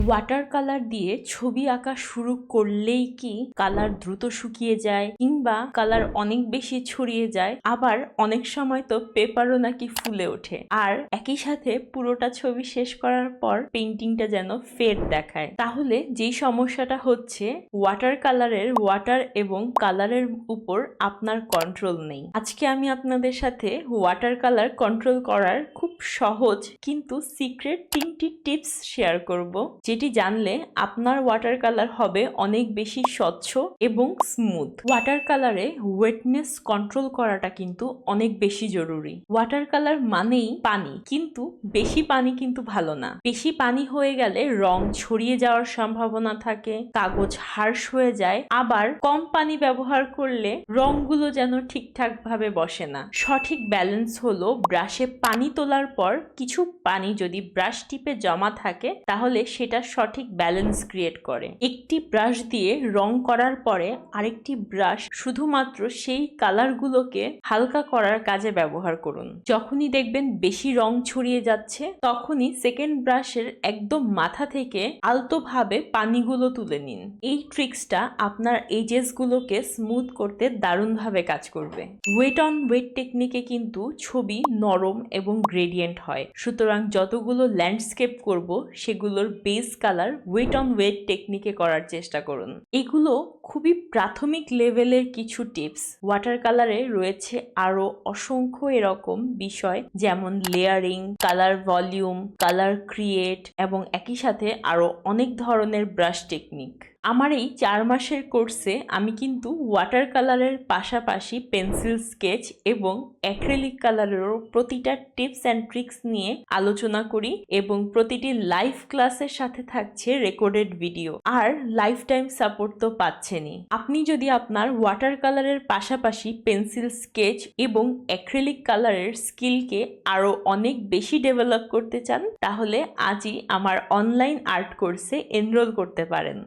Water colour দিয়ে ছবি আঁকা শুরু করলেই কি কালার দ্রুত শুকিয়ে যায় কিংবা কালার অনেক বেশি ছড়িয়ে যায়, আবার অনেক সময় তো পেপারও নাকি ফুলে ওঠে, আর একই সাথে পুরোটা ছবি শেষ করার পর পেইন্টিংটা যেন ফেড দেখায়। তাহলে যেই সমস্যাটা হচ্ছে, ওয়াটার কালারের ওয়াটার এবং কালারের উপর আপনার কন্ট্রোল নেই। আজকে আমি আপনাদের সাথে ওয়াটার কালার কন্ট্রোল করার খুব সহজ কিন্তু সিক্রেট 3টি টিপস শেয়ার করব, যেটি জানলে আপনার ওয়াটার কালার হবে অনেক বেশি স্বচ্ছ এবং স্মুথ। ওয়াটার কালারে ওয়েটনেস কন্ট্রোল করাটা কিন্তু অনেক বেশি জরুরি। ওয়াটার কালার মানেই পানি, কিন্তু বেশি পানি কিন্তু ভালো না। বেশি পানি হয়ে গেলে রং ছড়িয়ে যাওয়ার সম্ভাবনা থাকে, কাগজ হার্শ হয়ে যায়, আবার কম পানি ব্যবহার করলে রংগুলো যেন ঠিকঠাক ভাবে বসে না। সঠিক ব্যালেন্স হলো ব্রাশে পানি তোলার পর কিছু পানি যদি ব্রাশ টিপে জমা থাকে তাহলে সেটা সঠিক ব্যালেন্স ক্রিয়েট করে। একটি ব্রাশ দিয়ে রং করার পরে আরেকটি ব্রাশ শুধুমাত্র সেই কালারগুলোকে হালকা করার কাজে ব্যবহার করুন। যখনই দেখবেন বেশি রং ছড়িয়ে যাচ্ছে, তখনই সেকেন্ড ব্রাশের একদম মাথা থেকে আলতোভাবে পানিগুলো তুলে নিন। এই ট্রিক্সটা আপনার এজেস গুলোকে স্মুথ করতে দারুণভাবে কাজ করবে। ওয়েট অন ওয়েট টেকনিকে কিন্তু ছবি নরম এবং গ্রেডিয়েন্ট হয়, সুতরাং যতগুলো ল্যান্ডস্কেপ করব সেগুলোর base colour wet on wet টেকনিকে করার চেষ্টা করুন। এগুলো খুবই প্রাথমিক লেভেলের কিছু টিপস। ওয়াটার কালারে রয়েছে আরো অসংখ্য এরকম বিষয়, যেমন layering, colour volume, colour create এবং একই সাথে আরো অনেক ধরনের ব্রাশ টেকনিক। আমার এই 4 মাসের কোর্সে আমি কিন্তু ওয়াটার কালারের পাশাপাশি পেন্সিল স্কেচ এবং অ্যাক্রিলিক কালারেরও প্রতিটা টিপস অ্যান্ড ট্রিক্স নিয়ে আলোচনা করি, এবং প্রতিটি লাইভ ক্লাসের সাথে থাকছে রেকর্ডেড ভিডিও, আর লাইফ টাইম সাপোর্ট তো পাচ্ছেনই। আপনি যদি আপনার ওয়াটার কালারের পাশাপাশি পেন্সিল স্কেচ এবং অ্যাক্রিলিক কালারের স্কিলকে আরো অনেক বেশি ডেভেলপ করতে চান, তাহলে আজই আমার অনলাইন আর্ট কোর্সে এনরোল করতে পারেন।